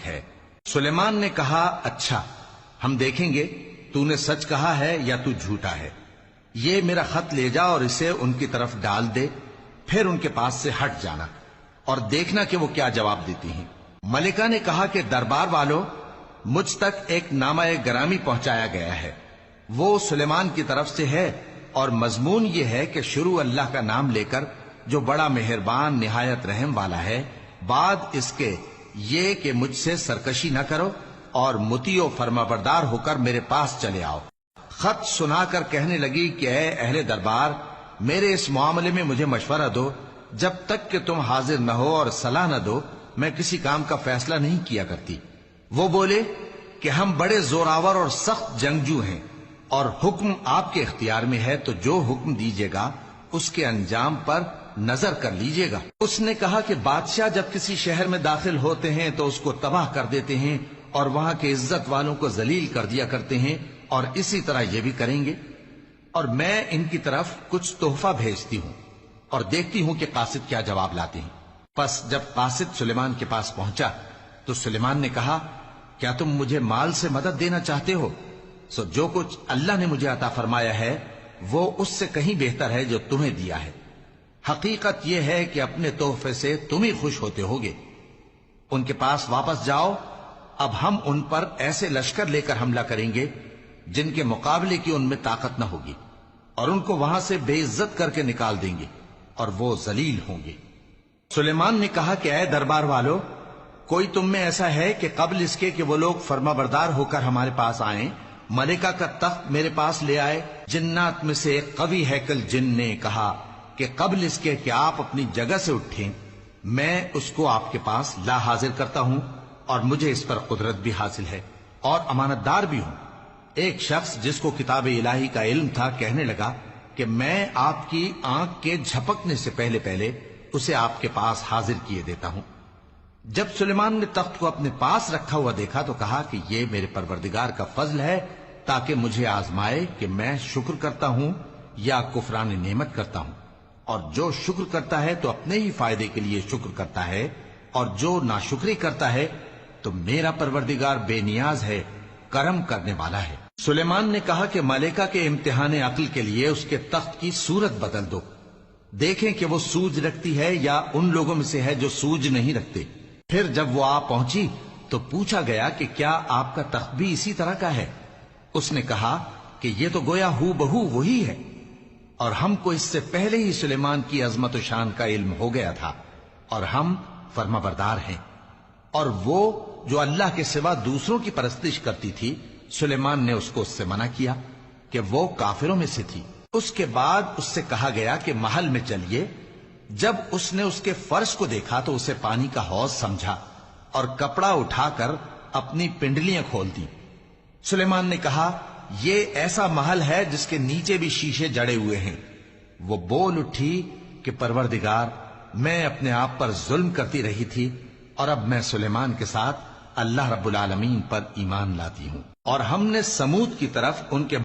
ہے۔ سلیمان نے کہا اچھا، ہم دیکھیں گے تو نے سچ کہا ہے یا تو جھوٹا ہے۔ یہ میرا خط لے جا اور اسے ان کی طرف ڈال دے، پھر ان کے پاس سے ہٹ جانا اور دیکھنا کہ وہ کیا جواب دیتی ہیں۔ ملکہ نے کہا کہ دربار والوں، مجھ تک ایک نامہ گرامی پہنچایا گیا ہے، وہ سلیمان کی طرف سے ہے، اور مضمون یہ ہے کہ شروع اللہ کا نام لے کر جو بڑا مہربان نہایت رحم والا ہے، بعد اس کے یہ کہ مجھ سے سرکشی نہ کرو اور مطیع و فرمانبردار ہو کر میرے پاس چلے آؤ۔ خط سنا کر کہنے لگی کہ اے اہل دربار، میرے اس معاملے میں مجھے مشورہ دو، جب تک کہ تم حاضر نہ ہو اور صلاح نہ دو میں کسی کام کا فیصلہ نہیں کیا کرتی۔ وہ بولے کہ ہم بڑے زوراور اور سخت جنگجو ہیں، اور حکم آپ کے اختیار میں ہے، تو جو حکم دیجیے گا اس کے انجام پر نظر کر لیجیے گا۔ اس نے کہا کہ بادشاہ جب کسی شہر میں داخل ہوتے ہیں تو اس کو تباہ کر دیتے ہیں اور وہاں کے عزت والوں کو ذلیل کر دیا کرتے ہیں، اور اسی طرح یہ بھی کریں گے، اور میں ان کی طرف کچھ تحفہ بھیجتی ہوں اور دیکھتی ہوں کہ قاصد کیا جواب لاتے ہیں۔ پس جب قاصد سلیمان کے پاس پہنچا تو سلیمان نے کہا، کیا تم مجھے مال سے مدد دینا چاہتے ہو؟ سو جو کچھ اللہ نے مجھے عطا فرمایا ہے وہ اس سے کہیں بہتر ہے جو تمہیں دیا ہے۔ حقیقت یہ ہے کہ اپنے تحفے سے تم ہی خوش ہوتے ہوگے۔ ان کے پاس واپس جاؤ، اب ہم ان پر ایسے لشکر لے کر حملہ کریں گے جن کے مقابلے کی ان میں طاقت نہ ہوگی، اور ان کو وہاں سے بے عزت کر کے نکال دیں گے اور وہ ذلیل ہوں گے۔ سلیمان نے کہا کہ اے دربار والو، کوئی تم میں ایسا ہے کہ قبل اس کے کہ وہ لوگ فرما بردار ہو کر ہمارے پاس آئیں، ملکہ کا تخت میرے پاس لے آئے؟ جنات میں سے ایک قوی ہیکل جن نے کہا کہ قبل اس کے کہ آپ اپنی جگہ سے اٹھیں میں اس کو آپ کے پاس لا حاضر کرتا ہوں، اور مجھے اس پر قدرت بھی حاصل ہے اور امانت دار بھی ہوں۔ ایک شخص جس کو کتاب الہی کا علم تھا کہنے لگا کہ میں آپ کی آنکھ کے جھپکنے سے پہلے پہلے اسے آپ کے پاس حاضر کیے دیتا ہوں۔ جب سلیمان نے تخت کو اپنے پاس رکھا ہوا دیکھا تو کہا کہ یہ میرے پروردگار کا فضل ہے تاکہ مجھے آزمائے کہ میں شکر کرتا ہوں یا کفران نعمت کرتا ہوں، اور جو شکر کرتا ہے تو اپنے ہی فائدے کے لیے شکر کرتا ہے، اور جو ناشکری کرتا ہے تو میرا پروردگار بے نیاز ہے، کرم کرنے والا ہے۔ سلیمان نے کہا کہ ملکہ کے امتحان عقل کے لیے اس کے تخت کی صورت بدل دو، دیکھیں کہ وہ سوج رکھتی ہے یا ان لوگوں میں سے ہے جو سوج نہیں رکھتے۔ پھر جب وہ آ پہنچی تو پوچھا گیا کہ کیا آپ کا تخت بھی اسی طرح کا ہے؟ اس نے کہا کہ یہ تو گویا ہو بہو وہی ہے، اور ہم کو اس سے پہلے ہی سلیمان کی عظمت و شان کا علم ہو گیا تھا، اور ہم فرما بردار ہیں۔ اور وہ جو اللہ کے سوا دوسروں کی پرستش کرتی تھی، سلیمان نے اس کو اس سے منع کیا کہ وہ کافروں میں سے تھی۔ اس کے بعد اس سے کہا گیا کہ محل میں چلیے۔ جب اس نے اس کے فرش کو دیکھا تو اسے پانی کا حوض سمجھا اور کپڑا اٹھا کر اپنی پنڈلیاں کھول دی۔ سلیمان نے کہا، یہ ایسا محل ہے جس کے نیچے بھی شیشے جڑے ہوئے ہیں۔ وہ بول اٹھی کہ پروردگار، میں اپنے آپ پر ظلم کرتی رہی تھی، اور اب میں سلیمان کے ساتھ اللہ رب العالمین پر ایمان لاتی ہوں۔ اور ہم نے سمود کی طرف ان کے